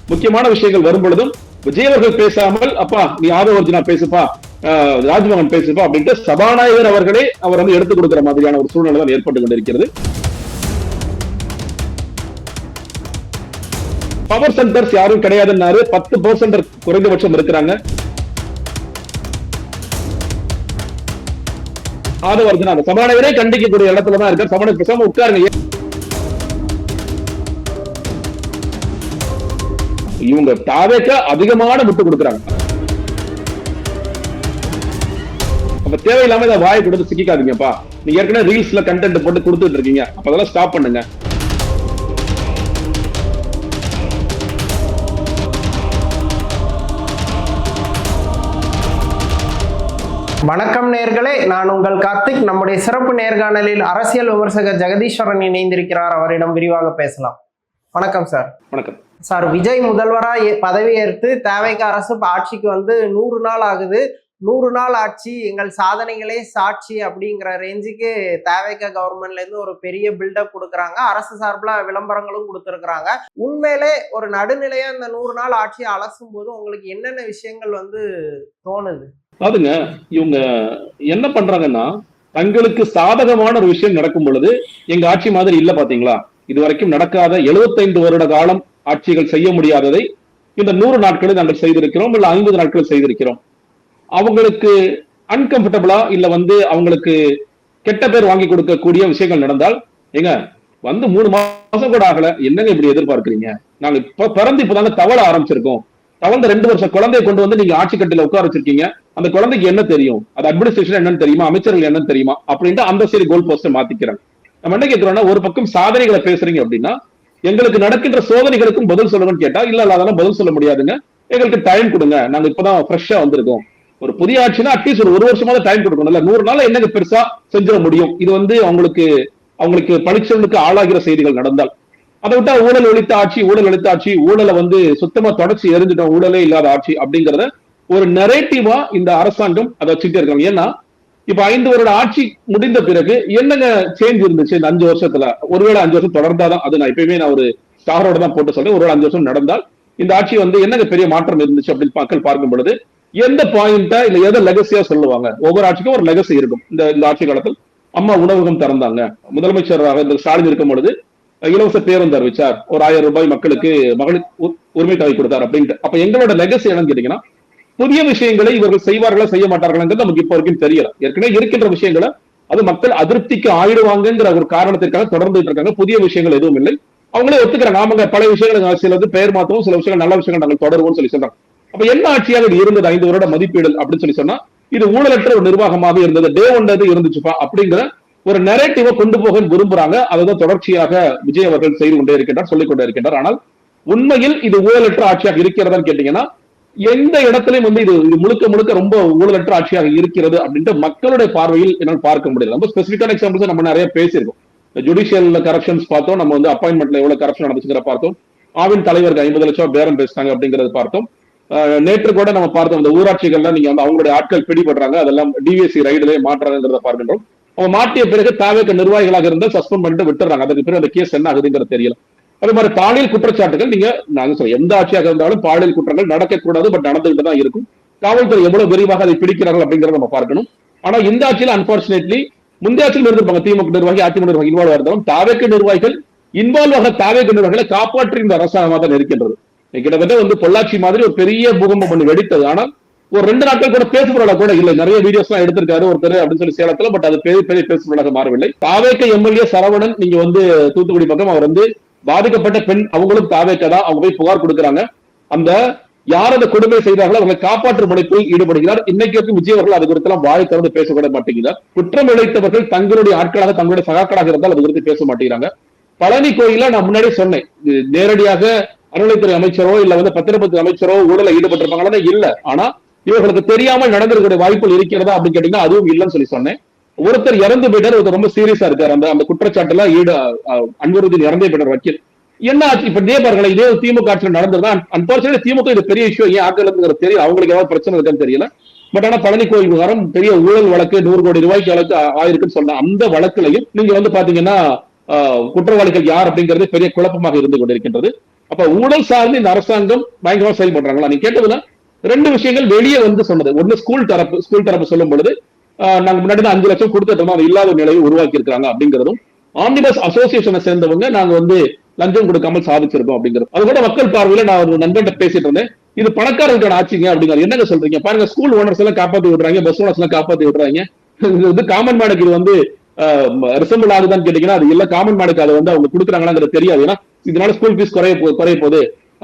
முக்கியமான விஷயங்கள் வரும் பொழுதும் விஜய் அவர்கள் பேசாமல் அப்பா நீ ஆதவ அர்ஜுனா பேசுப்பா, ராஜ்மோகன் பேசுப்பா அப்படின்ட்டு சபாநாயகர் அவர்களே அவர் வந்து எடுத்துக் கொடுக்கிற மாதிரியான ஒரு சூழ்நிலை தான் ஏற்பட்டு கொண்டிருக்கிறது. பவர் சென்டர்ஸ் யாரும் கிடையாதுன்னாரு, 10% குறைந்தபட்சம் இருக்கிறாங்க. ஆதவ அர்ஜுனா அந்த சபாநாயகரே கண்டிக்கக்கூடிய இடத்துலதான் இருக்கார். சபாநாயகர் பேசாம உட்காருங்க. இவங்க தாவேக்க அதிகமான விட்டு கொடுக்குறாங்க. அப்ப தேவையில்லாம இதை வாயை கொடுத்து சிக்காதீங்கப்பா. நீங்க ஏற்கனவே ரீல்ஸ்ல கண்டென்ட் போட்டு கொடுத்துட்டு இருக்கீங்க, அப்ப அதெல்லாம் ஸ்டாப் பண்ணுங்க. வணக்கம் நேர்களே, நான் உங்கள் கார்த்திக். நம்முடைய சிறப்பு நேர்காணலில் அரசியல் விமர்சகர் ஜெகதீஸ்வரன் இணைந்திருக்கிறார். அவரிடம் விரிவாக பேசலாம். வணக்கம் சார். வணக்கம் சார். விஜய் முதல்வராக பதவியேற்று தேவைக்கு அரசு ஆட்சிக்கு வந்து 100 நாள் ஆகுது. 100 நாள் ஆட்சி, எங்கள் சாதனைகளே சாட்சி அப்படிங்கிற ரேஞ்சுக்கு தேவைக்க கவர்மெண்ட்ல இருந்து ஒரு பெரிய பில்டப் கொடுக்குறாங்க. அரசு சார்பில் விளம்பரங்களும் கொடுத்துருக்குறாங்க. உண்மையிலே ஒரு நடுநிலையா இந்த 100 நாள் ஆட்சியை அலசும் போது உங்களுக்கு என்னென்ன விஷயங்கள் வந்து தோணுது? அதுங்க, இவங்க என்ன பண்றாங்கன்னா, தங்களுக்கு சாதகமான ஒரு விஷயம் நடக்கும் பொழுது எங்க ஆட்சி மாதிரி இல்ல பாத்தீங்களா, இதுவரைக்கும் நடக்காத 75 வருட காலம் ஆட்சிகள் செய்ய முடியாததை இந்த 100 நாட்களில் நாங்கள் செய்திருக்கிறோம், இல்ல 50 நாட்கள் செய்திருக்கிறோம். அவங்களுக்கு அன்கம்ஃபர்டபுளா இல்ல வந்து அவங்களுக்கு கெட்ட பேர் வாங்கி கொடுக்கக்கூடிய விஷயங்கள் நடந்தால், எங்க வந்து 3 மாசம் கூட ஆகல, என்னங்க இப்படி எதிர்பார்க்கிறீங்க? நாங்க இப்ப பிறந்து இப்பதாங்க தவள ஆரம்பிச்சிருக்கோம். தவழ்ந்த 2 வருஷம் குழந்தையை கொண்டு வந்து நீங்க ஆட்சி கட்டில உட்கார வச்சிருக்கீங்க. அந்த குழந்தைக்கு என்ன தெரியும்? அது அட்மினிஸ்ட்ரேஷன் என்னன்னு தெரியுமா, அமைச்சர்கள் என்னன்னு தெரியுமா அப்படின்ட்டு அந்த சரி கோல் போஸ்ட மாத்திக்கிறாங்க. நம்ம என்ன கேட்கிறோம்னா, ஒரு பக்கம் சாதனைகளை பேசுறீங்க அப்படின்னா எங்களுக்கு நடக்கின்ற சோதனைகளுக்கும் பதில் சொல்லுங்கன்னு கேட்டா, இல்ல அதெல்லாம் பதில் சொல்ல முடியாதுங்க, எங்களுக்கு டைம் கொடுங்க, நாங்க இப்பதான் ஃப்ரெஷ்ஷா வந்திருக்கோம். ஒரு புதிய ஆட்சினா அட்லீஸ்ட் ஒரு வருஷமாவது டைம் கொடுக்கணும்ல. 100 நாள் என்னங்க பெருசா செஞ்சிட முடியும்? இது வந்து அவங்களுக்கு பணிச்சலுக்கு ஆளாகிற செய்திகள் நடந்தால், அதை விட்டா ஊழல் ஒழித்த ஆட்சி, ஊழலை வந்து சுத்தமா தொடச்சி எரிஞ்சிட்டோம், ஊழலே இல்லாத ஆட்சி அப்படிங்கறத ஒரு நரேட்டிவா இந்த அரசாங்கம் அதை வச்சுட்டே இருக்காங்க. ஏன்னா இப்ப 5 வருட ஆட்சி முடிந்த பிறகு என்னங்க சேஞ்ச் இருந்துச்சு இந்த 5 வருஷத்துல? ஒருவேளை 5 வருஷம் தொடர்ந்தாதான், அது நான் எப்பயுமே நான் ஒரு ஸ்டாரோட தான் போட்டு சொல்றேன், ஒருவேளை 5 வருஷம் நடந்தால் இந்த ஆட்சி வந்து என்னங்க பெரிய மாற்றம் இருந்துச்சு அப்படின்னு மக்கள் பார்க்கும் பொழுது எந்த பாயிண்டா இல்ல எதை லெகசியா சொல்லுவாங்க? ஒவ்வொரு ஆட்சிக்கும் ஒரு லெகசி இருக்கும். இந்த ஆட்சி காலத்தில் அம்மா உணவகம் திறந்தாங்க, முதலமைச்சராக இந்த ஸ்டாலின் இருக்கும் பொழுது இலவச பேருந்து அறிவிச்சார், ஒரு 1000 ரூபாய் மக்களுக்கு மகளிர் உரிமை தொகை கொடுத்தார் அப்படின்ட்டு. அப்ப எங்களோட லெகசி என்னன்னு கேட்டீங்கன்னா, புதிய விஷயங்களை இவர்கள் செய்வார்களா செய்ய மாட்டார்கள்ங்கிறது நமக்கு இப்போ வரைக்கும் தெரியல. ஏற்கனவே இருக்கின்ற விஷயங்களை அது மக்கள் அதிருப்திக்கு ஆயிடுவாங்கிற ஒரு காரணத்திற்காக தொடர்ந்துட்டு இருக்காங்க. புதிய விஷயங்கள் எதுவும் இல்லை, அவங்களே ஒத்துக்கிறாங்க. நாம பல விஷயங்கள் சிலது பெயர் மாற்றவும், சில விஷயங்கள் நல்ல விஷயங்கள் நாங்கள் தொடருவோம்னு சொல்லி சொல்றாங்க. அப்ப என்ன ஆட்சியாக இது இருந்தது 5 வருட மதிப்பீடு அப்படின்னு சொல்லி சொன்னா, இது ஊழலற்ற ஒரு நிர்வாகமாக இருந்தது, டே ஒன் இருந்துச்சுப்பா அப்படிங்கிற ஒரு நரேட்டிவா கொண்டு போக விரும்புறாங்க. அதுதான் தொடர்ச்சியாக விஜய் அவர்கள் செய்து கொண்டே இருக்கின்றார், சொல்லிக் கொண்டே இருக்கின்றார். ஆனால் உண்மையில் இது ஊழலற்ற ஆட்சியாக இருக்கிறதான்னு கேட்டீங்கன்னா, எந்த இடத்திலையும் வந்து இது முழுக்க முழுக்க ரொம்ப ஊழலற்ற ஆட்சியாக இருக்கிறது அப்படின்ட்டு மக்களுடைய பார்வையில் என்னால் பார்க்க முடியல. ரொம்ப ஸ்பெசிபிக்கான எக்ஸாம்பிள்ஸ் நம்ம நிறைய பேசியிருக்கோம். ஜுடிஷியல் கரப்ஷன்ஸ் பார்த்தோம், நம்ம வந்து அப்பாயின்மெண்ட்ல எவ்வளவு கரப்ஷன் நடந்துச்சுங்கிற பார்த்தோம், ஆவின் தலைவருக்கு 50 லட்சம் பேரம் பேசினாங்க அப்படிங்கறது பார்த்தோம். நேற்று கூட நம்ம பார்த்தோம், இந்த ஊராட்சிகள்ல நீங்க வந்து அவங்களுடைய ஆட்கள் பிடிபடுறாங்க, அதெல்லாம் டிவிஎஸ்சி ரைடுல மாற்றாங்கிறத பார்க்கின்றோம். அவங்க மாட்டிய பிறகு தாவேக்க நிர்வாகிகளாக இருந்தால் சஸ்பெண்ட் பண்ணிட்டு விட்டுறாங்க. அதுக்கு பிறகு அந்த கேஸ் என்ன ஆகுதுங்கிறது தெரியல. அதே மாதிரி பாலியல் குற்றச்சாட்டுகள், நீங்க நாங்க சொல்ல எந்த ஆட்சியாக இருந்தாலும் பாலியல் குற்றங்கள் நடக்கக்கூடாது, பட் நடந்துகிட்டு தான் இருக்கும். காவல்துறை எவ்வளவு விரிவாக அதை பிடிக்கிறார்கள் அப்படிங்கறத நம்ம பார்க்கணும். ஆனா இந்த ஆட்சியில் அன்பார்ச்சுனேட்லி முந்தைய ஆட்சியில் இருந்திருப்பாங்க திமுக நிர்வாகி, அதிமுக நிர்வாகி இன்வால்வ் இருந்தாலும் தாவேக்க நிர்வாகிகள் இன்வால்வ் ஆக தாவேக்க நிர்வாகிகளை காப்பாற்றி இந்த அரசாங்கமாக தான் இருக்கின்றது. கிட்டத்தட்ட வந்து பொள்ளாச்சி மாதிரி ஒரு பெரிய பூகம்பம் பண்ணி வெடித்தது. ஆனால் ஒரு 2 நாட்கள் கூட பேசுபொருளாக கூட இல்லை. நிறைய வீடியோஸ் எல்லாம் எடுத்திருக்காரு ஒருத்தர் அப்படின்னு சொல்லி சேலத்துல, பட் அது பெரிய பெரிய பேசுபொருளாக மாறவில்லை. தாவேக்க எம்எல்ஏ சரவணன், நீங்க வந்து தூத்துக்குடி பக்கம், அவர் வந்து பாதிக்கப்பட்ட பெண், அவங்களும் தாவேக்கதா, அவங்க போய் புகார் கொடுக்குறாங்க. அந்த யார் அந்த கொடுமை செய்தார்களோ அவங்களை காப்பாற்றும் முனைப்பில் ஈடுபடுகிறார். இன்னைக்கு விஜய் அவர்கள் அது குறித்து எல்லாம் வாய் திறந்து பேசக்கூட மாட்டேங்கிறார். குற்றம் இழைத்தவர்கள் தங்களுடைய ஆட்களாக, தங்களுடைய சகாக்களாக இருந்தால் அது குறித்து பேச மாட்டேங்கிறாங்க. பழனி கோயில நான் முன்னாடியே சொன்னேன், நேரடியாக அறநிலைத்துறை அமைச்சரோ இல்ல வந்து பத்திரப்பதிவு அமைச்சரோ ஊழல ஈடுபட்டிருப்பாங்களா? இல்ல. ஆனா இவர்களுக்கு தெரியாமல் நடந்திருக்கிற வாய்ப்புகள் இருக்கிறதா அப்படின்னு கேட்டீங்கன்னா அதுவும் இல்லைன்னு சொல்லி சொன்னேன். ஒருத்தர் இறந்து போயிட்டார், ஒருத்தர் ரொம்ப சீரியஸா இருக்காரு. அந்த குற்றச்சாட்டுல அன்வருதீன் இறந்தே போயிட்டார் வக்கீல். என்ன ஆச்சு இப்ப இதே பாருங்களேன், இதே திமுக ஆட்சியில் நடந்ததுன்னா அன்பார்ச்சுனேட்லி திமுக இது பெரிய இஷ்யூ ஏன் ஆக்கலங்கிறது தெரியல, அவங்களுக்கு ஏதாவது பிரச்சனை இருக்குன்னு தெரியல. பட் ஆனா பழனி கோயில் விவகாரம் பெரிய ஊழல் வழக்கு, 100 கோடி ரூபாய்க்கு அளவுக்கு ஆயிருக்குன்னு சொன்ன அந்த வழக்குலையும் நீங்க வந்து பாத்தீங்கன்னா குற்றவாளிகள் யார் அப்படிங்கிறது பெரிய குழப்பமாக இருந்து கொண்டிருக்கின்றது. அப்ப ஊழல் சார்ந்து இந்த அரசாங்கம் பயங்கரமா செயல்படுறாங்களா? நீங்க கேட்டதுல ரெண்டு விஷயங்கள் வெளியே வந்து சொன்னது. ஒண்ணு ஸ்கூல் தரப்பு சொல்லும் பொழுது நாங்க முன்னாடி 5 லட்சம் கொடுத்துட்டோம், அது இல்லாத நிலையை உருவாக்கி இருக்காங்க அப்படிங்கிறதும், ஆம்னிபஸ் அசோசியேஷனை சேர்ந்தவங்க நாங்க வந்து லஞ்சம் கொடுக்காமல் சாதிச்சிருக்கோம் அப்படிங்கிறது. அது கூட மக்கள் பார்வையில நான் ஒரு நண்பன் பேசிட்டு இருந்தேன், இது பணக்காரர்களுக்கான ஆட்சிங்க அப்படிங்கிறது. என்னங்க சொல்றீங்க பாருங்க, ஸ்கூல் ஓனர்ஸ் எல்லாம் காப்பாத்தி விடுறாங்க, பஸ் ஓனர்ஸ் எல்லாம் காப்பாத்தி விடுறாங்க. இது வந்து காமன் மேனுக்கு இது வந்து ரிசம்பிள் ஆகுதான்னு கேட்டீங்கன்னா அது இல்ல. காமன் மேனுக்கு அதை வந்து அவங்க கொடுக்குறாங்களாங்கிறது தெரியாது. ஏன்னா இதனால ஸ்கூல் ஃபீஸ் குறைய போகுது,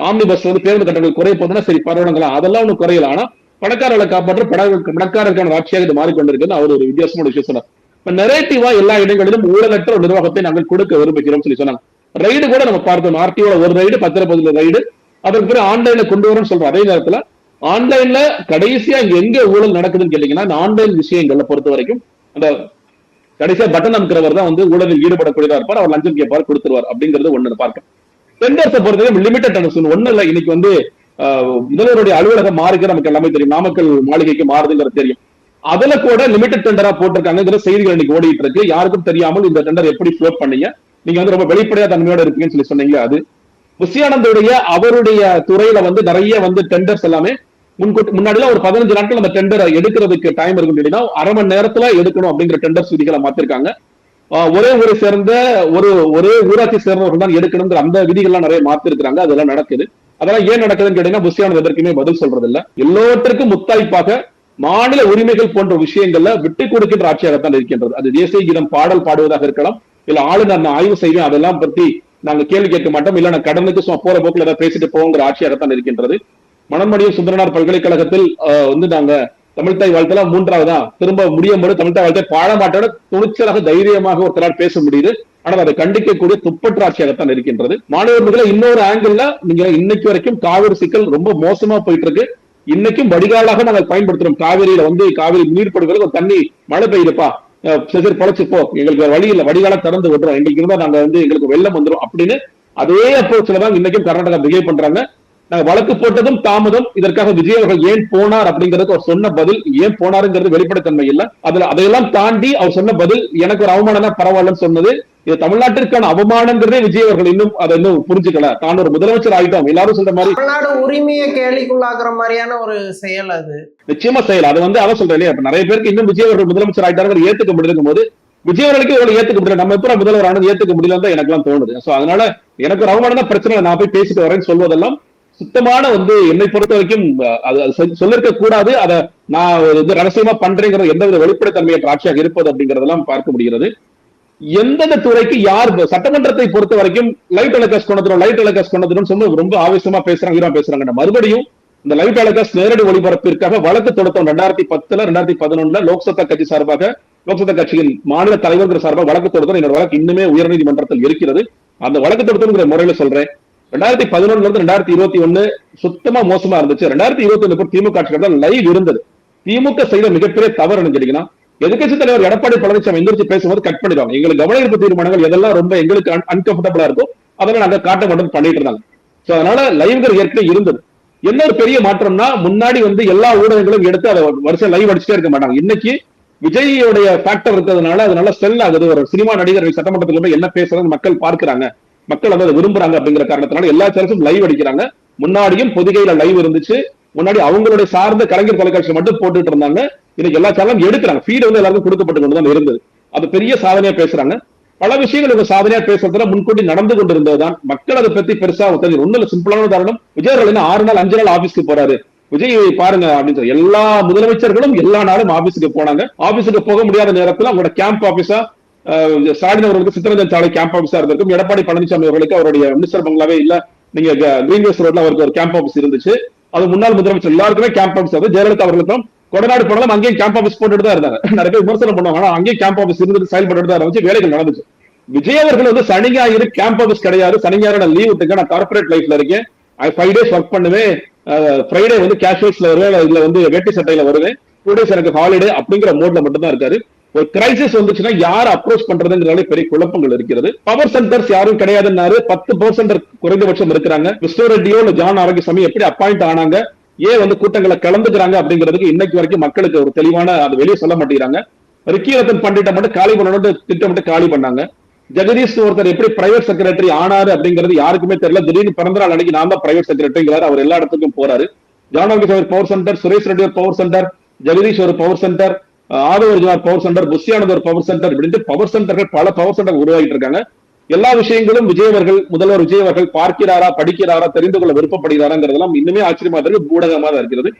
ஆம்னி பஸ் வந்து பேருந்து கட்டணங்கள் குறைய போதுன்னா சரி பரவாயில்லைங்களா, அதெல்லாம் ஒன்றும் குறையல. ஆனா பணக்காரர்களை காப்பாற்ற பணக்காரருக்கான ஆட்சியாக இது மாறிக்கொண்டிருக்கிறது. அவர் ஒரு வித்தியாசமான விஷயம் சொன்னார். இப்ப நெரேட்டிவா எல்லா இடங்களிலும் ஊழலற்ற ஒரு நிர்வாகத்தை நாங்கள் கொடுக்க விரும்புகிறோம் சொல்லி சொன்னாங்க. ரைடு கூட நம்ம பார்த்தோம், ஆர்டிஓ ஒரு ரைடு, பத்திரப்பதிவு ரைடு, அதற்கு பிறகு ஆன்லைன்ல கொண்டு வரோம்னு சொல்றோம். அதே நேரத்துல ஆன்லைன்ல கடைசியா இங்க எங்க ஊழல் நடக்குதுன்னு கேட்டீங்கன்னா, இந்த ஆன்லைன் விஷயங்களை பொறுத்த வரைக்கும் அந்த கடைசியா பட்டன் அமுக்கிறவர் தான் வந்து ஊழலில் ஈடுபடக்கூடியதா இருப்பார், அவர் லஞ்சம் கேட்பார், கொடுத்துருவார் அப்படிங்கிறது ஒண்ணு பார்க்க. டெண்டர்ஸை பொறுத்தவரை லிமிடெட் டெண்டர்ஸ் ஒண்ணு இல்லை. இன்னைக்கு வந்து முதல்வருடைய அலுவலகம் மாறுகிற நமக்கு எல்லாமே தெரியும், நாமக்கல் மாளிகைக்கு மாறுதுங்கிறது தெரியும். அதுல கூட லிமிடெட் டெண்டரா போட்டிருக்காங்கிற செய்திகள் இன்னைக்கு ஓடிட்டு இருக்கு. யாருக்கும் தெரியாமல் இந்த டெண்டர் எப்படி ஃப்ளோட் பண்ணீங்க, நீங்க வந்து ரொம்ப வெளிப்படையா தன்மையோட இருப்பீங்கன்னு சொல்லி சொன்னீங்க. அது புஷியானந்தோடைய அவருடைய துறையில வந்து நிறைய வந்து டெண்டர்ஸ் எல்லாமே முன்னாடி ஒரு 15 நாட்கள் அந்த டெண்டர் எடுக்கிறதுக்கு டைம் இருக்கு, அரை மணி நேரத்துல எடுக்கணும் அப்படிங்கிற டெண்டர்ஸ் விதிகளை மாத்திருக்காங்க. ஒரே ஊரை சேர்ந்த ஒரே ஊராட்சி சேர்ந்தவர்கள் தான் எடுக்கணுங்கிற அந்த விதிகள்லாம் நிறைய மாத்திருக்காங்க. அதெல்லாம் நடக்குது. அதெல்லாம் ஏன் நடக்குதுன்னு கேட்டீங்கன்னா புஷியானந்த் எதற்குமே பதில் சொல்றது இல்ல. எல்லோருக்கும் முத்தாய்ப்பாக மாநில உரிமைகள் போன்ற விஷயங்கள்ல விட்டு கொடுக்கின்ற ஆட்சியாகத்தான் இருக்கின்றது. அது தேசிய கீதம் பாடல் பாடுவதாக இருக்கலாம், இல்ல ஆளுநர் நான் ஆய்வு செய்வேன் அதெல்லாம் பத்தி நாங்க கேள்வி கேட்க மாட்டோம், இல்ல நான் கடனுக்கு போற போக்குல ஏதாவது பேசிட்டு போங்கிற ஆட்சியாகத்தான் இருக்கின்றது. மணமணியும் சுந்தரனார் பல்கலைக்கழகத்தில் வந்து நாங்க தமிழ்தாய் வாழ்த்துல 3ஆவதா திரும்ப முடியும் போது தமிழ்தாய் வாழ்த்தை பாடமாட்டோட துணிச்சலாக தைரியமாக ஒருத்தரால் பேச முடியுது. ஆனால் அதை கண்டிக்கக்கூடிய துப்பற்ற ஆட்சியாகத்தான் இருக்கின்றது. மாணவர்களை இன்னொரு ஆங்கிள் நீங்க இன்னைக்கு வரைக்கும் காவிரி சிக்கல் ரொம்ப மோசமா போயிட்டு இருக்கு. இன்னைக்கும் வடிகாலாக நாங்கள் பயன்படுத்துறோம். காவிரியில வந்து காவிரி நீர்ப்படுகிறது ஒரு தண்ணி மழை பெய்யுதுப்பா, சரி பொழைச்சுப்போ, எங்களுக்கு வழி இல்லை, வடிகால திறந்து விடுறோம், எங்களுக்கு இருந்தா நாங்க வந்து எங்களுக்கு வெள்ளம் வந்துடும் அப்படின்னு அதே அப்ரோச்ல தான் இன்னைக்கும் கர்நாடகா பிஹேவ் பண்றாங்க. நாங்க வழக்கு போட்டதும் தாமதம், இதற்காக விஜய் அவர்கள் ஏன் போனார் அப்படிங்கிறது அவர் சொன்ன பதில், ஏன் போனாருங்கிறது வெளிப்படைத்தன்மை இல்ல. அதுல அதையெல்லாம் தாண்டி அவர் சொன்ன பதில் எனக்கு ஒரு அவமானம் பரவாயில்லன்னு சொன்னது. இது தமிழ்நாட்டிற்கான அவமானங்கிறதே விஜய் அவர்கள் இன்னும் அதை இன்னும் புரிஞ்சுக்கல. தான் ஒரு முதலமைச்சர் ஆயிட்டோம் எல்லாரும் சொல்ற மாதிரி தமிழ்நாடு உரிமையை கேள்விக்குள்ளாக்குற மாதிரியான ஒரு செயல் அது. நிச்சயமா செயல். அது வந்து அவன் சொல்றேன் இல்லையா, நிறைய பேருக்கு இன்னும் விஜய் அவர்கள் முதலமைச்சர் ஆயிட்டாரு ஏத்துக்க முடியும் போது விஜய் அவர்களுக்கு இவ்வளவு ஏத்துக்க முடியல, நம்ம எப்ப முதல்வர் ஆனது ஏத்துக்க முடியல தான் எனக்கு எல்லாம் தோணுது. சோ அதனால எனக்கு ஒரு அவமானம் தான் பிரச்சனை, நான் போய் பேசிட்டு வரேன்னு சொல்வதெல்லாம் சுத்தமான வந்து என்னை பொறுத்த வரைக்கும் அது சொல்லிருக்க கூடாது. அதை நான் வந்து ரகசியமா பண்றேங்கிற எந்தவித வெளிப்படைத்தன்மையற்ற ஆட்சியாக இருப்பது அப்படிங்கறதெல்லாம் பார்க்க முடிகிறது. எந்தெந்த துறைக்கு யார் சட்டமன்றத்தை பொறுத்த வரைக்கும் லைவ் டெலிகாஸ்ட் கொண்டதும் சொல்லி ரொம்ப ஆவேசமா பேசுறாங்க. மறுபடியும் இந்த லைவ் டெலிகாஸ்ட் நேரடி ஒளிபரப்பிற்காக வழக்கு தொடுத்தோம் 2010 2011 லோக்சபா கட்சி சார்பாக, லோக்சபா கட்சியின் மாநில தலைவர் சார்பாக வழக்கு தொடுத்தோம். என்னோட வழக்கு இன்னுமே உயர்நீதிமன்றத்தில் இருக்கிறது. அந்த வழக்கு தொடுத்தோங்கிற முறையில சொல்றேன். 2011 இருந்து 2021 சுத்தமா மோசமா இருந்துச்சு. 2021 திமுக ஆட்சி லைவ் இருந்தது. திமுக செய்த மிகப்பெரிய தவறு கேட்டீங்கன்னா, எதிர்க்கட்சி தலைவர் எடப்பாடி பழனிசாமி எந்திரிச்சு பேசும்போது கட் பண்ணிடுவாங்க. எங்களுக்கு கவன ஈர்ப்பு தீர்மானங்கள் எதெல்லாம் ரொம்ப எங்களுக்கு அன்கம்ஃபர்டபுளா இருக்கும் அதெல்லாம் நாங்க காட்ட மாட்டோம் பண்ணிட்டு இருந்தாங்க. சோ அதனால லைவ்ங்கிற ஏற்கனவே இருந்தது. என்ன ஒரு பெரிய மாற்றம்னா, முன்னாடி வந்து எல்லா ஊடகங்களும் எடுத்து அதை வருஷம் லைவ் அடிச்சுட்டே இருக்க மாட்டாங்க. இன்னைக்கு விஜயோடைய ஃபேக்டர் இருக்கிறதுனால அதனால செல் ஆகுது. ஒரு சினிமா நடிகர்கள் சட்டமன்றத்தில் போய் என்ன பேசுறது மக்கள் பார்க்கிறாங்க, மக்கள் வந்து அதை விரும்புறாங்க அப்படிங்கிற காரணத்தினால எல்லா சேனல்ஸும் லைவ் அடிக்கிறாங்க. முன்னாடியும் பொதிகையில லைவ் இருந்துச்சு, முன்னாடி அவங்களுடைய சார்ந்த கலைஞர் தொலைக்காட்சி மட்டும் போட்டுட்டு இருந்தாங்க. இன்னைக்கு எல்லா சேனலும் எடுக்கிறாங்க, ஃபீட் வந்து எல்லாருக்கும் கொடுக்கப்பட்டு கொண்டுதான் இருந்தது. அது பெரிய சாதனையா பேசுறாங்க. பல விஷயங்கள் இவங்க சாதனையா பேசுறதுல முன்கூட்டி நடந்து கொண்டிருந்ததுதான். மக்கள் அதை பத்தி பெருசா ஒன்னும் சிம்பிளான உதாரணம், விஜய் அவர்கள் 6 நாள் 5 நாள் ஆபீஸ்க்கு போறாரு, விஜய் பாருங்க அப்படின்னு எல்லா முதலமைச்சர்களும் எல்லா நாளும் ஆபீஸுக்கு போனாங்க. ஆபீஸுக்கு போக முடியாத நேரத்தில் அவங்களோட கேம்ப் ஆபீஸா ஸ்டாலின் அவர்களுக்கு சித்தரஞ்சன் சாலை கேம்ப் ஆபீஸா இருந்திருக்கும். எடப்பாடி பழனிசாமி அவர்களுக்கு அவருடைய மினிஸ்டர் பங்களாவே இல்ல, நீங்க கிரீன்வேஸ் ரோட்ல அவருக்கு ஒரு கேம்ப் ஆபீஸ் இருந்துச்சு. அது முன்னாள் முதலமைச்சர் எல்லாருக்குமே கேம்ப் ஆபீஸ் ஆகுது. ஜெயலலிதா அவர்களுக்கும் கொடநாடு போனாலும் அங்கேயும் கேம்ப் ஆபீஸ் போட்டுட்டு தான் இருந்தாங்க. நிறைய பேர் விமர்சனம் பண்ணுவாங்க, ஆனா அங்கேயும் கேம்ப் ஆபீஸ் இருந்துட்டு செயல்பட்டு தான் இருந்துச்சு, வேலைகள் நடந்துச்சு. விஜய் அவர்கள் வந்து சனி ஞாயிறு கேம்ப் ஆபீஸ் கிடையாது, சனி ஞாயிறு நான் லீவ் விட்டுங்க, நான் கார்பரேட் லைஃப்ல இருக்கேன், 5 days ஒர்க் பண்ணுவேன், ஃப்ரைடே வந்து கேஷுவல்ஸ்ல வருவேன், இதுல வந்து வேட்டி சட்டையில வருவேன், 2 days எனக்கு ஹாலிடே அப்படிங்கிற மோட்ல மட்டும் தான் இருக்காரு. ஒரு கிரைசிஸ் வந்துச்சுன்னா யார் அப்ரோச் பண்றதுங்கிறதால பெரிய குழப்பங்கள் இருக்கிறது. பவர் சென்டர்ஸ் யாரும் கிடையாதுன்னாரு, 10% குறைந்தபட்சம் இருக்கிறாங்க. விஷ்ணு ரெட்டியோ இல்ல ஜான் ஆரோக்கியசாமி எப்படி அப்பாயிண்ட் ஆனாங்க, ஏன் வந்து கூட்டங்களை கலந்துக்கிறாங்க அப்படிங்கிறதுக்கு இன்னைக்கு வரைக்கும் மக்களுக்கு ஒரு தெளிவான அது வெளியே சொல்ல மாட்டேங்கிறாங்க. ரிக்கி ரத்தன் பண்டிட்ட மட்டும் காலி பண்ணணும் திட்டமிட்டு காலி பண்ணாங்க. ஜெகதீஷ் ஒருத்தர் எப்படி பிரைவேட் செக்ரட்டரி ஆனாரு அப்படிங்கிறது யாருக்குமே தெரியல. திடீர்னு பிறந்த நாள் அன்னைக்கு நான் தான் பிரைவேட் செக்ரட்டரிங்கிறாரு. அவர் எல்லா இடத்துக்கும் போறாரு. ஜானகி ஒரு பவர் சென்டர், சுரேஷ் ரெட்டி ஒரு பவர் சென்டர், ஜெகதீஷ் ஒரு பவர் சென்டர், ஆதவர்ஜுனார் பவர் சென்டர், புஷியானந்த் ஒரு பவர் சென்டர், இப்படின்ட்டு பவர் சென்டர்கள் பல பவர் சென்டர் உருவாகிட்டு இருக்காங்க. எல்லா விஷயங்களும் விஜய் அவர்கள், முதல்வர் விஜய் அவர்கள் பார்க்கிறாரா, படிக்கிறாரா, தெரிந்து கொள்ள விருப்பப்படுகிறாராங்கிறதெல்லாம் இன்னுமே ஆச்சரியமா இருக்கு, ஊடகமா தான் இருக்கிறது.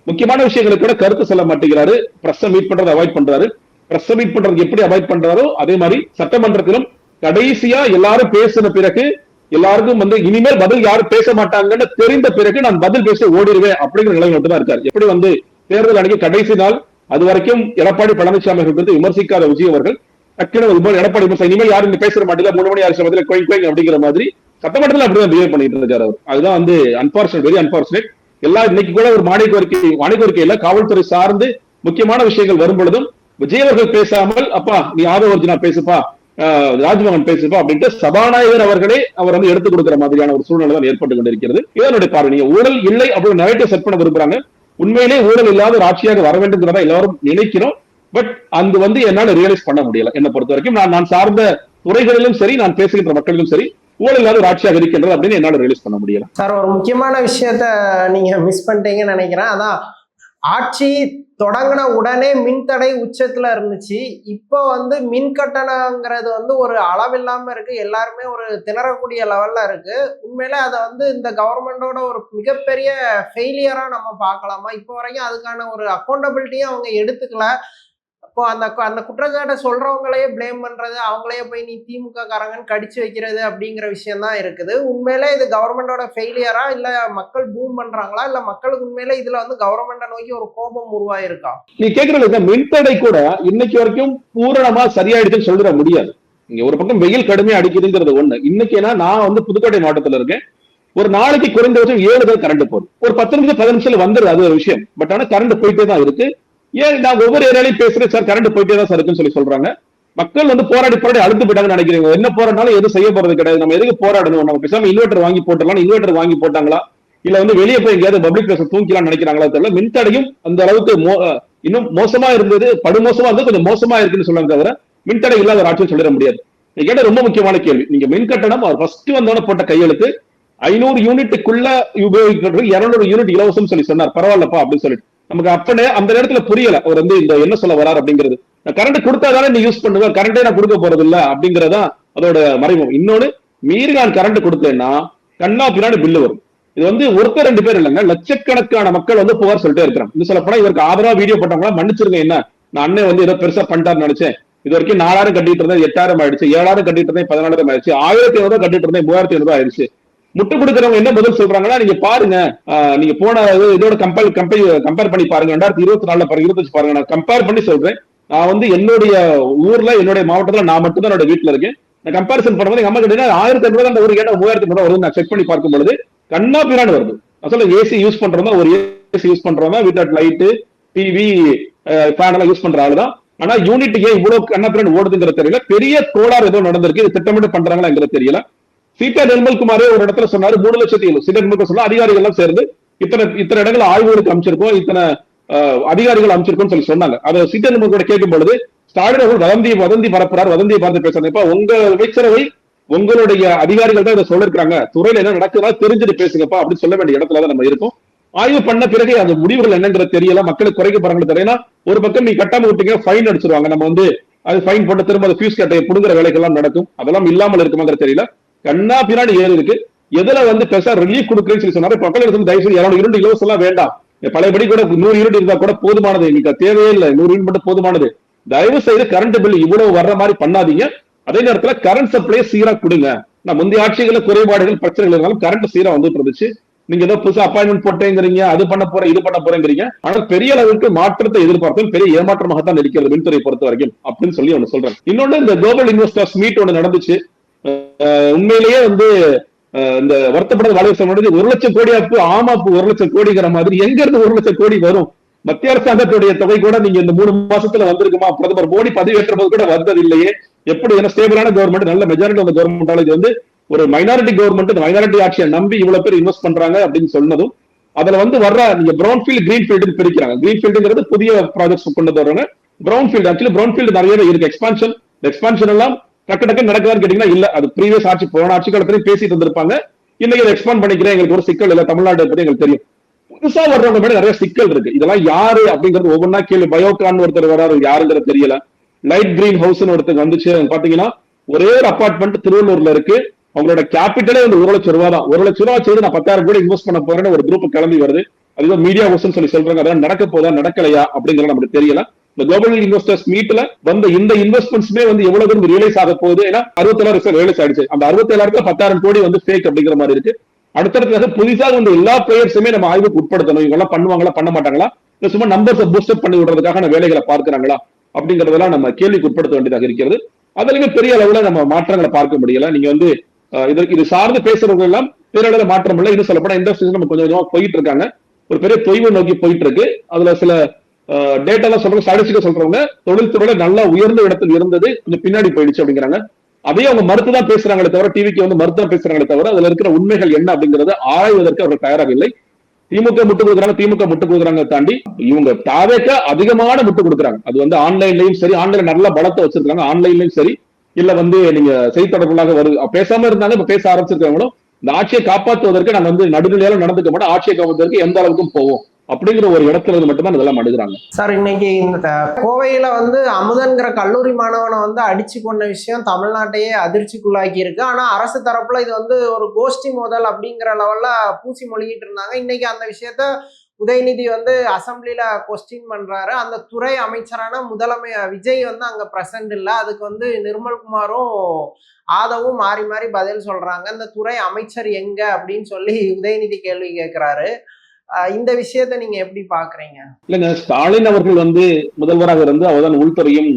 முக்கியமான விஷயங்களுக்கு கூட கருத்து சொல்ல மாட்டேங்கிறாரு. பிரஸ் மீட் பண்றதை அவாய்ட் பண்றாரு. பிரஸ் மீட் பண்றதுக்கு எப்படி அவாய்ட் பண்றாரோ அதே மாதிரி சட்டமன்றத்திலும் கடைசியா எல்லாரும் பேசின பிறகு எல்லாருக்கும் இனிமேல் பதில் யாரும் பேச மாட்டாங்கன்னு தெரிந்த பிறகு நான் பதில் பேச ஓடிடுவேன் அப்படிங்கிற நிலைமை மட்டும் தான் இருக்காரு. எப்படி தேர்தல் அன்னைக்கு கடைசி நாள் அது வரைக்கும் எடப்பாடி பழனிசாமி அவர்கள் விமர்சிக்காத விஜய் அவர்கள் டக்குனு எடப்பாடி இனிமேல் யாரும் பேச மாட்டேங்க 3 மணி 6 மதியில கோயிங் அப்படிங்கிற மாதிரி சட்டமன்றத்தில் அப்படிதான் பிஹேவ் பண்ணிட்டு இருக்காரு அவர். அதுதான் அன்பார்ச்சுனேட், வெரி அன்பார்ச்சுனேட். எல்லாம் இன்னைக்கு கூட ஒரு மானிய கோரிக்கையில காவல்துறை சார்ந்து முக்கியமான விஷயங்கள் வரும் பொழுதும் விஜய் அவர்கள் பேசாமல், அப்பா நீ ஆதவர்ஜுனா பேசுப்பா, ராஜ்மோகன் பேசுப்பா அப்படின்ட்டு சபாநாயகர் அவர்களே அவர் எடுத்துக் கொடுக்கிற மாதிரியான ஒரு சூழ்நிலை தான் ஏற்பட்டு கொண்டிருக்கிறது. இதனுடைய பார்வை நீங்க ஊழல் இல்லை அப்படின்னு நரேட்டிவ் செட் பண்ண விரும்புறாங்க. உண்மையிலே ஊழல் இல்லாத ஒரு ஆட்சியாக வர வேண்டும் எல்லாரும் நினைக்கிறோம். பட் அங்கு என்னால ரியலைஸ் பண்ண முடியல. என்னை பொறுத்த வரைக்கும் நான் சார்ந்த துறைகளிலும் சரி, நான் பேசுகின்ற மக்களிலும் சரி, ஊழல் இல்லாத ஒரு ஆட்சியாக இருக்கின்றது அப்படின்னு என்னால ரியலைஸ் பண்ண முடியல. சார், ஒரு முக்கியமான விஷயத்த நீங்க மிஸ் பண்ணிட்டீங்கன்னு நினைக்கிறேன். அதான் ஆட்சி தொடங்கின உடனே மின்தடை உச்சத்துல இருந்துச்சு. இப்போ மின் கட்டணங்கிறது ஒரு அளவில்லாம இருக்கு. எல்லாருமே ஒரு திணறக்கூடிய லெவல்ல இருக்கு. உண்மையில அதை இந்த கவர்மெண்டோட ஒரு மிகப்பெரிய ஃபெயிலியரா நம்ம பார்க்கலாமா? இப்போ வரைக்கும் அதுக்கான ஒரு அக்கௌண்டபிலிட்டியும் அவங்க எடுத்துக்கல. இப்போ அந்த குற்றச்சாட்டை சொல்றவங்களையே பிளேம் பண்றது, அவங்களையே போய் நீ திமுக காரங்கன்னு கடிச்சு வைக்கிறது அப்படிங்கிற விஷயம் தான் இருக்குது. உண்மையிலே இது கவர்மெண்டோட ஃபெயிலியரா, இல்ல மக்கள் பூம் பண்றாங்களா, இல்ல மக்களுக்கு உண்மையில இதுல கவர்மெண்ட்டை நோக்கி ஒரு கோபம் உருவாயிருக்கா? நீ கேட்கறது மின்தடை கூட இன்னைக்கு வரைக்கும் பூரணமா சரியாயிடுச்சுன்னு சொல்லிட முடியாது. இங்க ஒரு பக்கம் வெயில் கடுமையா அடிக்குதுங்கிறது ஒண்ணு. இன்னைக்கு நான் புதுக்கோட்டை மாவட்டத்துல இருக்கேன். ஒரு நாளைக்கு குறைந்தபட்சம் 7 தான் கரண்ட் போகுது. ஒரு 10 நிமிஷம் 15 நிமிஷம் வந்துருது, அது ஒரு விஷயம். பட் ஆனா கரண்ட் போயிட்டே தான் இருக்கு. ஏன் நான் ஒவ்வொரு ஏரியாலையும் பேசுறேன் சார், கரண்ட் போயிட்டே தான் சார் இருக்குன்னு சொல்றாங்க. மக்கள் போராடி அழுத்து போயிட்டாங்கன்னு நினைக்கிறீங்க. என்ன போராடினாலும் எதுவும் செய்ய போறது கிடையாது. நம்ம எதுக்கு போராடணும்? நம்ம பேசாம இன்வெர்டர் வாங்கி போட்டலாம். இன்வெர்டர் வாங்கி போட்டாங்களா, இல்ல வெளியே போய் எங்கேயாவது பப்ளிக் பிளேஸ் தூங்கிலாம் நினைக்கிறாங்களா தெரியல. மின்தடையும் அந்த அளவுக்கு இன்னும் மோசமா இருந்தது, படுமோசமா இருந்தது, கொஞ்சம் மோசமா இருக்குன்னு சொல்றாங்க தவிர மின்தடை இல்லாத ஒரு ஆட்சியும் சொல்லிட முடியாது. நீங்க கேட்ட ரொம்ப முக்கியமான கேள்வி. நீங்க மின் கட்டணம் அவர் ஃபர்ஸ்ட் வந்தோட போட்ட கையெழுத்து 500 யூனிட்டுக்குள்ள உபயோகிக்கிறது 200 யூனிட் இலவசம் சொன்னார். பரவாயில்லப்பா அப்படின்னு சொல்லிட்டு நமக்கு அப்பனே அந்த நேரத்துல புரியல அவர் இந்த என்ன சொல்ல வரார் அப்படிங்கிறது. கரண்ட் கொடுத்தாதானே நீ யூஸ் பண்ணுவேன், கரண்டே நான் கொடுக்க போறது இல்ல அப்படிங்கறதா அதோட மறைமுகம். இன்னொன்னு, மீறி நான் கரண்ட் கொடுத்தேன்னா கண்ணா பின்னாடி பில்லு வரும். இது ஒருத்தர் 2 பேர் இல்லைங்க, லட்சக்கணக்கான மக்கள் புகார் சொல்லிட்டே இருக்கிறாங்க. இது சொல்ல போனா இவருக்கு ஆதரவா வீடியோ போட்டவங்களா மன்னிச்சிருங்க, என்ன நான் அண்ணன் ஏதோ பெருசா பண்ணிட்டாருன்னு நினைச்சேன். இது வரைக்கும் 4000 கட்டிட்டு இருந்தேன், 8000 ஆயிடுச்சு, 7000 கட்டிட்டு இருந்தேன், 14000 ஆயிடுச்சு, 1500 கட்டிட்டு இருந்தேன், 3500 ஆயிடுச்சு. முட்டு கொடுக்கறவங்க என்ன பதில் சொல்றாங்கன்னா, நீங்க பாருங்க, நீங்க போன இதோட கம்பேர் பண்ணி பாருங்க, 2024 பாருங்க, 25 பாருங்க. நான் கம்பேர் பண்ணி சொல்றேன். நான் என்னுடைய ஊர்ல, என்னுடைய மாவட்டத்துல நான் மட்டும் தான் என்னோட வீட்டுல இருக்கேன். நான் கம்பேரிசன் பண்ணும்போது எங்க அம்மா கிட்ட 1500 அந்த ஒரு கேட்ட 3500 வருது. நான் செக் பண்ணி பார்க்கும் பொழுது கண்ணா பின்னாடி வருது. அசல ஏசி யூஸ் பண்றோம்னா, ஒரு ஏசி யூஸ் பண்றோம்னா வீட்டு லைட்டு, டிவி, ஃபேன் எல்லாம் யூஸ் பண்ற ஆளுதான். ஆனா யூனிட் ஏன் இவ்வளவு கண்ணா பின்னாடி ஓடுதுங்கிற தெரியல. பெரிய கோளாறு ஏதோ நடந்திருக்கு. இது திட்டமிட்டு பண்றாங்களா தெரியல. சீதா நிர்மல்குமாரே ஒரு இடத்துல சொன்னாரு 3,00,000 சீதா நிர்மல் சொன்னா அதிகாரிகள் எல்லாம் சேர்ந்து இத்தனை இடங்கள் ஆய்வுகளுக்கு அமைச்சிருக்கோம், இத்தனை அதிகாரிகள் அமைச்சிருக்கோம் சொல்லி சொன்னாங்க. அதை சீதா நிர்மல் கூட கேட்கும் பொழுது ஸ்டாலின் அவர்கள் வதந்தி பரப்புறார், வதந்தியை பார்த்து பேசுறாங்க. இப்ப உங்க அமைச்சரவை உங்களுடைய அதிகாரிகள் தான் இதை சொல்லிருக்காங்க, துறையில என்ன நடக்குதா தெரிஞ்சுட்டு பேசுங்கப்பா அப்படின்னு சொல்ல வேண்டிய இடத்துலதான் நம்ம இருக்கோம். ஆய்வு பண்ண பிறகு அந்த முடிவுகள் என்னங்கிறது தெரியல, மக்களுக்கு குறைக்க போறாங்க தெரியல. ஒரு பக்கம் நீ கட்டாம விட்டீங்க ஃபைன் அடிச்சிருவாங்க, நம்ம அது ஃபைன் போட்டு திரும்ப அது ஃபியூஸ் கட்டையை புடுங்குற வேலைகள்லாம் நடக்கும். அதெல்லாம் இல்லாமல் இருக்குமாங்கிற தெரியல. கண்ணா பின்னாடி ஏறு இருக்கு. எதுல பெருசா ரிலீஃப் கொடுக்குறேன்னு சொல்லி சொன்னாரு. மக்கள் தயவு செய்து 200 யூனிட் இலவசம் எல்லாம் வேண்டாம், பழையபடி கூட 100 யூனிட் இருந்தா கூட போதுமானது, எங்களுக்கு தேவையே இல்லை, 100 யூனிட் மட்டும் போதுமானது. தயவு செய்து கரண்ட் பில் இவ்வளவு வர்ற மாதிரி பண்ணாதீங்க. அதே நேரத்துல கரண்ட் சப்ளை சீரா கொடுங்க. நான் முந்தைய ஆட்சிகள குறைபாடுகள் பிரச்சனைகள் இருந்தாலும் கரண்ட் சீரா வந்துட்டு இருந்துச்சு. நீங்க ஏதோ புதுசா அப்பாயின்மெண்ட் போட்டேங்கிறீங்க, அது பண்ண போறேன், இது பண்ண போறேங்கிறீங்க. ஆனால் பெரிய அளவுக்கு மாற்றத்தை எதிர்பார்த்தோம், பெரிய ஏமாற்றமாக தான் இருக்கிறது மின்துறை பொறுத்த வரைக்கும் அப்படின்னு சொல்லி ஒண்ணு சொல்றேன். இன்னொன்னு, இந்த குளோபல் இன்வெஸ்டர்ஸ் மீட் ஒண்ணு நடந்துச்சு. உண்மையிலேயே இந்த வருத்தப்படாத வாழ்க்கை 1,00,000 கோடி ஆப்பு, ஆமாப்பு 1,00,000 கோடிங்கிற மாதிரி எங்க இருந்து 1,00,000 கோடி வரும்? மத்திய அரசாங்கத்துடைய தொகை கூட நீங்க இந்த 3 மாசத்துல வந்திருக்குமா? பிரதமர் மோடி பதவியேற்ற போது கூட வந்தது இல்லையே. எப்படி ஸ்டேபிளான கவர்மெண்ட், நல்ல மெஜாரிட்டி ஆஃப் கவர்மெண்டால இது ஒரு மைனாரிட்டி கவர்மெண்ட், மைனாரிட்டி ஆட்சியை நம்பி இவ்வளவு பேர் இன்வெஸ்ட் பண்றாங்க அப்படின்னு சொன்னதும் அதுல வர்ற நீங்க பிரவுன்ஃபீல்டு கிரீன்ஃபீல்டு பிரிக்கிறாங்க. கிரீன்ஃபீல்டுங்கிறது புதிய ப்ராஜெக்ட்ஸ் கொண்டு வர்றாங்க. பிரவுன்ஃபீல்டு ஆக்சுவலி பிரவுன்ஃபீல்டு நிறையவே இருக்கு. எக்ஸ்பான்ஷன் எல்லாம் டக்கு டக்கு நடக்குதான்னு கேட்டீங்கன்னா இல்ல. அது ப்ரீவியஸ் ஆட்சி, போன ஆட்சி காலத்திலையும் பேசிட்டு இருந்திருப்பாங்க. இன்னைக்கு அதை எக்ஸ்பாண்ட் பண்ணிக்கிறேன், எங்களுக்கு ஒரு சிக்கல் இல்ல, தமிழ்நாட்டை பத்தி எங்களுக்கு தெரியும். புதுசா வர்றவங்க மேல நிறைய சிக்கல் இருக்கு. இதெல்லாம் யாரு அப்படிங்கிறது ஒவ்வொன்றா கேள்வி. பயோகான் ஒருத்தர் வராரு, யாருங்கிறது தெரியல. லைட் கிரீன் ஹவுஸ் ஒருத்தர் வந்துச்சு பாத்தீங்கன்னா, ஒரே ஒரு அபார்ட்மெண்ட் திருவள்ளூர்ல இருக்கு. அவங்களோட கேபிட்டலே வந்து 1,00,000 தான். 1,00,000 செய்து நான் 10,000 கோடி இன்வெஸ்ட் பண்ண போறேன்னு ஒரு குரூப் கிளம்பி வருது. அதுதான் மீடியா ஹவுஸ் சொல்லி சொல்றாங்க. அதெல்லாம் நடக்க போதா நடக்கலையா அப்படிங்கிறது நமக்கு தெரியல. இந்த குளோபல் இன்வெஸ்டர்ஸ் மீட்ல வந்த இந்த இன்வெஸ்ட்மெண்ட்ஸ்மே வந்து எவ்வளவு தூரம் ரியலைஸ் ஆக போகுது. ஏன்னா 67,000 ரியலைஸ் ஆயிடுச்சு. அந்த 67,000 10,000 கோடி வந்து ஃபேக் அப்படிங்கிற மாதிரி இருக்கு. அடுத்தடுத்து புதுசாக வந்து எல்லா பிளேயர்ஸுமே நம்ம ஆய்வுக்கு உட்படுத்தணும். இவங்க எல்லாம் பண்ணுவாங்களா, பண்ண மாட்டாங்களா, இல்ல சும்மா நம்பர்ஸ் பூஸ்டப் பண்ணி விடுறதுக்கான வேலைகளை பார்க்கிறாங்களா அப்படிங்கறதெல்லாம் நம்ம கேள்விக்கு உட்படுத்த வேண்டியதாக இருக்கிறது. அதுலயுமே பெரிய அளவுல நம்ம மாற்றங்களை பார்க்க முடியல. நீங்க வந்து இதற்கு இது சார்ந்து பேசுறவங்க எல்லாம் பேரளவுல மாற்றம் இல்லை. இது சொல்லப்போனா இண்டஸ்ட்ரீஸ் நம்ம கொஞ்சம் கொஞ்சமா போயிட்டு இருக்காங்க. ஒரு பெரிய தொய்வு நோக்கி போயிட்டு இருக்கு. அதுல சில டேட்டா எல்லாம் சொல்றவங்க, ஸ்டாட்டிஸ்டிக்கா சொல்றவங்க தொழில்துறையில நல்லா உயர்ந்த இடத்தில் இருந்தது கொஞ்சம் பின்னாடி போயிடுச்சு அப்படிங்கிறாங்க. அதையும் அவங்க மறுத்து தான் பேசுறாங்களே தவிர, டிவிக்கு வந்து மறுத்து தான் பேசுறாங்களே தவிர, அதுல இருக்கிற உண்மைகள் என்ன அப்படிங்கறத ஆராய்வதற்கு அவர்கள் தயாராக இல்லை. திமுக முட்டு கொடுக்குறாங்க தாண்டி இவங்க தாவேக்க அதிகமான முட்டு கொடுக்குறாங்க. அது வந்து ஆன்லைன்லயும் சரி, ஆன்லைன்ல நல்ல பலத்தை வச்சிருக்காங்க. ஆன்லைன்லயும் சரி, இல்ல வந்து நீங்க செய்தி தொடர்புகளாக வருது பேசாம இருந்தாலும் இப்ப பேச ஆரம்பிச்சிருக்காங்களும். இந்த ஆட்சியை காப்பாற்றுவதற்கு நாங்க வந்து நடுநிலையால நடந்துக்க மாட்டோம், ஆட்சியை காப்பாற்றுவதற்கு எந்த அளவுக்கும் போவோம் அப்படிங்கிற ஒரு இடத்துல இருந்து மட்டும்தான் இதெல்லாம் அணுகுறாங்க. சார், இன்னைக்கு இந்த கோவையில வந்து அமுதன்கிற கல்லூரி மாணவனை வந்து அடிச்சு கொண்ட விஷயம் தமிழ்நாட்டையே அதிர்ச்சிக்குள்ளாக்கி இருக்கு. ஆனா அரசு தரப்புல இது வந்து ஒரு கோஷ்டி மோதல் அப்படிங்கிற லெவல்ல பூசி மொழிகிட்டு இருந்தாங்க. இன்னைக்கு அந்த விஷயத்த உதயநிதி வந்து அசம்பிளில கொஸ்டின் பண்றாரு. அந்த துறை அமைச்சரான விஜய் வந்து அங்க பிரசன்ட் இல்ல. அதுக்கு வந்து நிர்மல்குமாரும் ஆதவும் மாறி மாறி பதில் சொல்றாங்க. இந்த துறை அமைச்சர் எங்க அப்படின்னு சொல்லி உதயநிதி கேள்வி கேட்கிறாரு. இந்த விஷயத்த நீங்க எப்படி பாக்குறீங்க? இல்லங்க, ஸ்டாலின் அவர்கள் வந்து முதல்வராக இருந்து அவர்தான் உள்துறையும்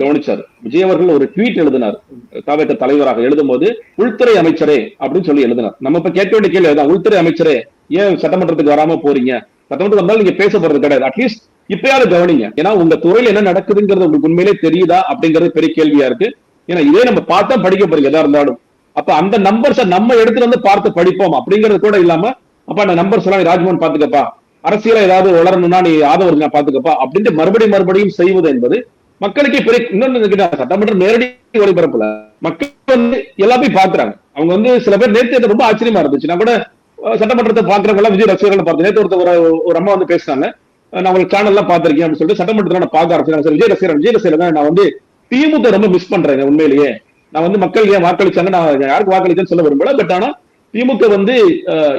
கவனிச்சார். விஜய் அவர்கள் ஒரு ட்வீட் எழுதினார், தவிர தலைவராக எழுதும் போது உள்துறை அமைச்சரே அப்படின்னு சொல்லி எழுதினார். நம்ம இப்ப கேட்க வேண்டிய கேள்வி அதான், உள்துறை அமைச்சரே ஏன் சட்டமன்றத்துக்கு வராம போறீங்க? சட்டமன்றத்துக்கு வந்தாலும் நீங்க பேசப்படுறது கிடையாது. அட்லீஸ்ட் இப்பயாவது கவனிங்க. ஏன்னா உங்க துறையில என்ன நடக்குதுங்கிறது உங்களுக்கு உண்மையிலே தெரியுதா அப்படிங்கிறது பெரிய கேள்வியா இருக்கு. ஏன்னா இதே நம்ம பார்த்தா படிக்க போறீங்க எதா இருந்தாலும். அப்ப அந்த நம்பர்ஸை நம்ம எடுத்துட்டு வந்து பார்த்து படிப்போம் அப்படிங்கிறது கூட இல்லாம, அப்ப அந்த நம்பர்ஸ் எல்லாம் ராஜ்மோகன் பாத்துக்கப்பா, அரசியல ஏதாவது வளரணும்னா நீ ஆதவ பாத்துக்கப்பா அப்படின்ட்டு மறுபடியும் செய்வது என்பது மக்களுக்கே பெரிய இன்னொன்னு. சட்டமன்றம் நேரடி ஒளிபரப்புல மக்கள் வந்து எல்லாத்தையும் பாக்குறாங்க. அவங்க வந்து சில பேர் நேற்று ரொம்ப ஆச்சரியமா இருந்துச்சு. நான் கூட சட்டமன்றத்தை பாக்குறவங்க எல்லாம் விஜய் ரசிகர்கள் பார்த்து நேற்று ஒரு அம்மா வந்து பேசினாங்க, நான் உங்களுக்கு சேனல் எல்லாம் பாத்திருக்கேன் அப்படின்னு சொல்லிட்டு சட்டமன்றத்தில் நான் பார்க்க ஆரம்பிச்சேன். விஜய் ரசிகர் நான் வந்து திமுக ரொம்ப மிஸ் பண்றேன் உண்மையிலேயே. நான் வந்து மக்கள் ஏன் வாக்களிச்சாங்க, நான் யாருக்கு வாக்களிச்சேன்னு சொல்ல விரும்பல. பட் ஆனா திமுக வந்து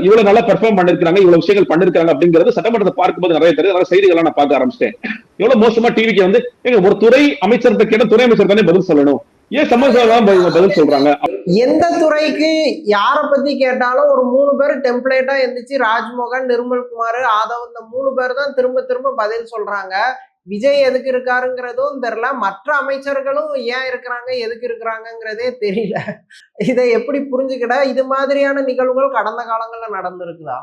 இவ்வளவு நல்லா பெர்ஃபார்ம் பண்ணிருக்காங்க, இவ்வளவு விஷயங்கள் பண்ணிருக்காங்க அப்படிங்கிறது சட்டமன்றத்தை பார்க்கும்போது நிறைய தெரியும். நிறைய செய்திகள் நான் பார்க்க ஆரம்பிச்சிட்டேன். எவ்வளவு மோசமா டிவிக்கு வந்து ஒரு துறை அமைச்சர்கிட்ட கேட்ட துறை அமைச்சர் தானே பதில் சொல்லணும், ஏன் சமஸ்தான் பதில் சொல்றாங்க? எந்த துறைக்கு யார பத்தி கேட்டாலும் ஒரு 3 பேர் டெம்ப்ளேட்டா இருந்துச்சு. ராஜ்மோகன், நிர்மல்குமார், ஆதவ், இந்த 3 பேர் தான் திரும்ப திரும்ப பதில் சொல்றாங்க. விஜய் எதுக்கு இருக்காருங்கிறதும் தெரியல. மற்ற அமைச்சர்களும் ஏன் இருக்கிறாங்க, எதுக்கு இருக்கிறாங்கிறதே தெரியல. இதை எப்படி புரிஞ்சுக்கிட? இது மாதிரியான நிகழ்வுகள் கடந்த காலங்கள்ல நடந்திருக்குதா?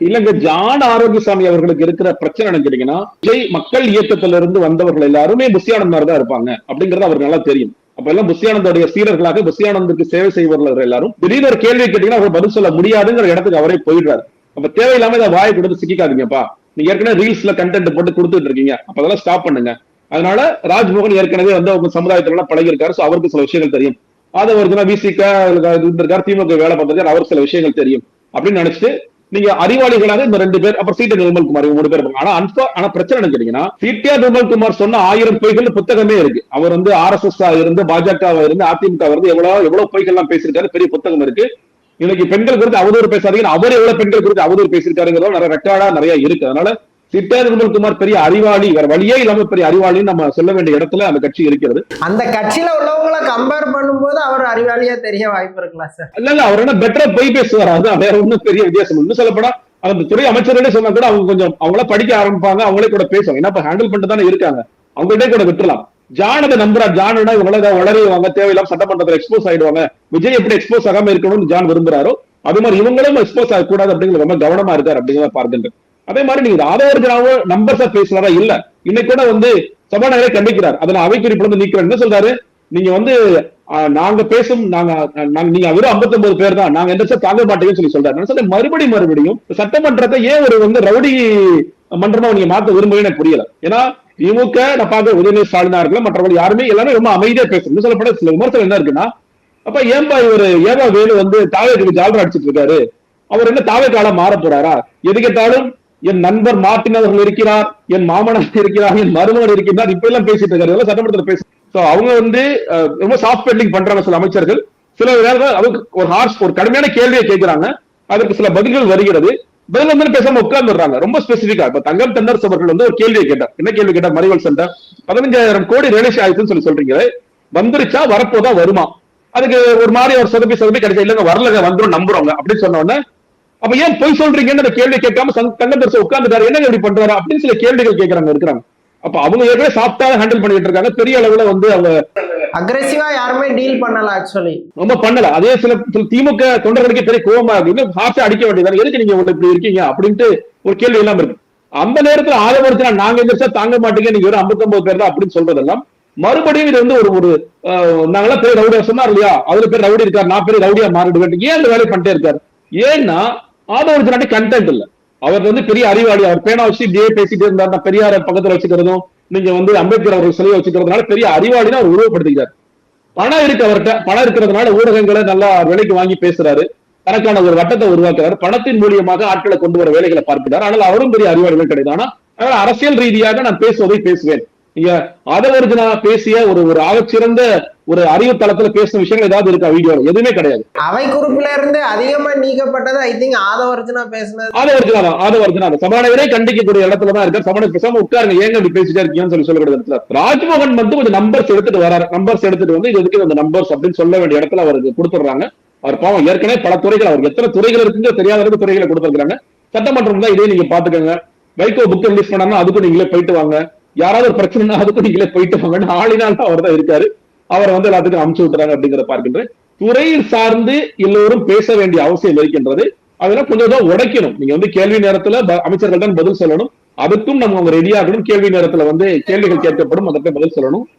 இல்லங்க, ஜான் ஆரோக்கியசாமி அவர்களுக்கு இருக்கிற பிரச்சனை நினைக்கிறீங்கன்னா, விஜய் மக்கள் இயக்கத்திலிருந்து வந்தவர்கள் எல்லாருமே புஷியானந்தர் தான் இருப்பாங்க அப்படிங்கறது அவருக்கு நல்லா தெரியும். அப்ப எல்லாம் புஷியானந்தோடைய சீரர்களாக, புஷியானந்தருக்கு சேவை செய்வர்கள் எல்லாரும் திடீர்னு ஒரு கேள்வி கேட்டீங்கன்னா அவர் பதில் சொல்ல முடியாதுங்கிற இடத்துக்கு அவரே போயிடுறாரு. அப்ப தேவையில்லாம இதை வாயை கொடுத்து சிக்காதீங்கப்பா, நீங்க ஏற்கனவே ரீல்ஸ்ல கண்டென்ட் போட்டு கொடுத்துட்டு இருக்கீங்க, அப்ப அதெல்லாம் ஸ்டாப் பண்ணுங்க. அதனால ராஜ்மோகன் ஏற்கனவே வந்து அவங்க சமுதாயத்துல பழகி இருக்காரு, அவருக்கு சில விஷயங்கள் தெரியும். ஆதவர்ஜுனா விசிக இருந்திருக்காரு, திமுக வேலை பார்த்திருக்காரு, அவருக்கு சில விஷயங்கள் தெரியும் அப்படின்னு நினைச்சிட்டு நீங்க அறிவாளிகளாக இந்த 2 பேர், அப்புறம் சீட்டா நிர்மல்குமார் 3 பேர் இருப்பாங்க. ஆனா பிரச்சனை கேட்டீங்கன்னா, சீட்டா நிர்மல்குமார் சொன்ன 1000 பொய்கள் புத்தகமே இருக்கு. அவர் வந்து RSS இருந்து, பாஜக இருந்து, அதிமுக இருந்து எவ்வளவு பொய்கள் எல்லாம் பேசியிருக்காரு, பெரிய புத்தகம் இருக்கு. இன்னைக்கு பெண்கள் குறித்து அவதூறு பேசாதீங்க, அவர் எவ்வளவு பெண்கள் குறித்து அவதூறு பேசியிருக்காருங்கிறத நிறைய ரெக்கார்டா நிறைய இருக்கு. அதனால சீட்டா நிர்மல்குமார் பெரிய அறிவாளி, வேற வழியே இல்லாம பெரிய அறிவாளின்னு நம்ம சொல்ல வேண்டிய இடத்துல அந்த கட்சி இருக்கிறது. அந்த கட்சியில உள்ளவங்களை கம்பேர் பண்ணும்போது அவர் அறிவாளியா தெரிய வாய்ப்பு இருக்கலாம் சார். இல்ல அவர் என்ன பெட்டரா பொய் பேசுவார், அதுதான் வேற ஒன்னும் பெரிய வித்தியாசம். இன்னும் சொல்லப்படா அந்த துறை அமைச்சர்களே சொன்னா கூட அவங்க கொஞ்சம் அவங்கள படிக்க ஆரம்பிப்பாங்க, அவங்களே கூட பேசுவாங்க. ஏன்னா இப்ப ஹேண்டில் பண்ணிட்டு தானே இருக்காங்க, அவங்கள்டே கூட விட்டுலாம். ஜானத நம்புறா, ஜானுனா இவங்கள வளருவாங்க, தேவையில்லாம சட்டமன்றத்தில் எக்ஸ்போஸ் ஆயிடுவாங்க. விஜய் எப்படி எக்ஸ்போஸ் ஆகாம இருக்கணும்னு ஜான் விரும்புறாரோ அது மாதிரி இவங்களும் எக்ஸ்போஸ் ஆகக்கூடாது அப்படிங்கிற ரொம்ப கவனமா இருக்காரு அப்படிங்கிறத பார்க்கின்றேன். அதே மாதிரி நீங்க ஆதவர்ஜுனாவும் நம்பர்ஸா பேசுறாரா இல்ல, இன்னைக்கு கூட வந்து சபாநாயகரை கண்டிக்கிறார், அதை நான் அவை குறிப்பில் வந்து நீக்கிறேன். என்ன சொல்றாரு, நீங்க வந்து நாங்க பேசும் நீங்க வெறும் 59 பேர் தான், நாங்க எந்த தாங்க மாட்டேங்கன்னு சொல்லி சொல்றாரு. மறுபடியும் சட்டமன்றத்தை ஏன் ஒரு வந்து ரவுடி மன்றமா நீங்க மாத்த விரும்புவீங்கன்னு புரியல. ஏன்னா திமுக நான் பார்க்க உதயநிதி ஸ்டாலினா இருக்கலாம், மற்றவர்கள் யாருமே எல்லாமே ரொம்ப அமைதியா பேசுறது. சொல்லப்பட சில விமர்சனம் என்ன இருக்குன்னா, அப்ப ஏன்பா இவரு ஏவா வேலு வந்து தாவேக்கு ஜாலரா அடிச்சிட்டு இருக்காரு, அவர் என்ன தாவே காலம் மாற போறாரா, எது கேட்டாலும் என் நண்பர் மார்ட்டின் அவர்கள் இருக்கிறார், என் மாமனார் இருக்கிறார், என் மருமகன் இருக்கிறார், இப்ப எல்லாம் பேசிட்டு இருக்காரு. இதெல்லாம் சட்டமன்றத்தில் பேச அவங்க வந்து ரொம்ப சாஃப்ட் பெண்டிங் பண்றாங்க சில அமைச்சர்கள். சில நேரங்கள் அவருக்கு ஒரு கடுமையான கேள்வியை கேட்கிறாங்க, அதற்கு சில பதில்கள் வருகிறது, பதில் வந்து பேசாம உட்கார்ந்துடுறாங்க. ரொம்ப ஸ்பெசிபிக்கா இப்ப தங்கம் தென்னரசு அவர்கள் வந்து ஒரு கேள்வியை கேட்டார். என்ன கேள்வி கேட்டார்? மறிவல் சென்டர் 15,000 கோடி ரிலீஸ் ஆயிடுச்சுன்னு சொல்றீங்க, வந்துருச்சா வரப்போதா வருமா? அதுக்கு ஒரு மாதிரி ஒரு சொதப்பி கிடைச்சா இல்லங்க வரலங்க வந்துடும் நம்புறவங்க அப்படின்னு சொன்ன உடனே, அப்ப ஏன் பொய் சொல்றீங்கன்னு அந்த கேள்வி கேட்காம தங்கம் தென்னரசு உட்கார்ந்துட்டாரு, என்ன இப்படி பண்றாரு அப்படின்னு சில கேள்விகள் கேட்கறாங்க இருக்கிறாங்க. அப்ப அவங்க ஏற்கனவே சாஃப்டா ஹேண்டில் பண்ணிட்டு இருக்காங்க. பெரிய அளவுல வந்து அவங்க அக்ரெசிவா யாருமே டீல் பண்ணல. ஆக்சுவலி ரொம்ப பண்ணல. அதே சில திமுக தொண்டர்களுக்கு பெரிய கோபமா இருக்கு, இன்னும் ஹார்ஷா அடிக்க வேண்டியது, எதுக்கு நீங்க இப்படி இருக்கீங்க அப்படின்ட்டு ஒரு கேள்வி எல்லாம் இருக்கு. அந்த நேரத்துல ஆதரவர்த்தினா நாங்க எந்திரிச்சா தாங்க மாட்டீங்க, நீங்க ஒரு 59 பேர் தான் அப்படின்னு சொல்றதெல்லாம் மறுபடியும் இது வந்து ஒரு நாங்களாம் பெரிய ரவுடியா சொன்னார் இல்லையா, அதுல பேர் ரவுடி இருக்காரு, நான் பெரிய ரவுடியா மாறிடுவேன், ஏன் அந்த வேலையை பண்ணிட்டே இருக்காரு? ஏன்னா ஆதரவர்த்தினாட்டி கண்டென்ட் இல்ல. அவர் வந்து பெரிய அறிவாளி, அவர் பேனா வச்சு இப்படியே பேசிட்டே இருந்தார், பெரியார பக்கத்துல வச்சுக்கிறதும் நீங்க வந்து அம்பேத்கர் அவர்கள் சிலையை வச்சுக்கிறதுனால பெரிய அறிவாளினா அவர் உருவப்படுத்திக்கிறார். பணம் இருக்கு அவர்கிட்ட, பணம் இருக்கிறதுனால ஊடகங்களை நல்லா விலைக்கு வாங்கி பேசுறாரு, தனக்கான ஒரு வட்டத்தை உருவாக்குறாரு, பணத்தின் மூலியமாக ஆட்களை கொண்டு வர வேலைகளை பார்க்கிறார். ஆனால் அவரும் பெரிய அறிவாளிகள் கிடையாது. ஆனா அரசியல் ரீதியாக நான் பேசுவதை பேசுவேன். நீங்க ஆதவர்ஜனா பேசிய ஒரு ஆகச்சிறந்த ஒரு அறிவு தளத்துல பேசின விஷயங்கள் ஏதாவது இருக்கா வீடியோல? எதுவுமே கிடையாது. அவை குறிப்பில இருந்து அதிகமா நீக்கப்பட்டது ஐ திங்க் ஆதவர்ஜனா பேசினது. ஆதவர்ஜனா சபாநாயகரே கண்டிக்கக்கூடிய இடத்துலதான் இருக்காரு. சபாநாயகர் பேசாம உட்காருங்க, ஏங்க இப்படி பேசிட்டே இருக்கீங்கன்னு சொல்லக்கூடிய இடத்துல ராஜ்மோகன் வந்து கொஞ்சம் நம்பர்ஸ் எடுத்துட்டு வராரு. நம்பர்ஸ் எடுத்துட்டு வந்து இது எதுக்கு இந்த நம்பர்ஸ் அப்படின்னு சொல்ல வேண்டிய இடத்துல அவருக்கு கொடுத்துடுறாங்க. அவர் பாவம் ஏற்கனவே பல துறைகள், அவருக்கு எத்தனை துறைகள் இருக்குன்னு தெரியாத அளவுக்கு துறைகளை கொடுத்துருக்காங்க. சட்டமன்றம் தான், இதே நீங்க பாத்துக்கோங்க. வைகோ புக் ரிலீஸ் பண்ணாங்கன்னா அதுக்கும் நீங்களே போயிட்டு வாங்க, யாராவது ஒரு பிரச்சனைனா அதுக்கும் நீங்களே போயிட்டு வாங்கன்னு ஆளினால் அவர் தான் இருக்காரு. அவரை வந்து எல்லாத்துக்கும் அமுச்சு விட்டுறாங்க அப்படிங்கிறத பார்க்கின்ற துறையில் சார்ந்து எல்லோரும் பேச வேண்டிய அவசியம் இருக்கின்றது. அதெல்லாம் கொஞ்சம் தான் உடைக்கணும். நீங்க வந்து கேள்வி நேரத்துல அமைச்சர்கள் தான் பதில் சொல்லணும், அதுக்கும் நம்ம ரெடி ஆகணும். கேள்வி நேரத்துல வந்து கேள்விகள் கேட்கப்படும், அதற்கு பதில் சொல்லணும்.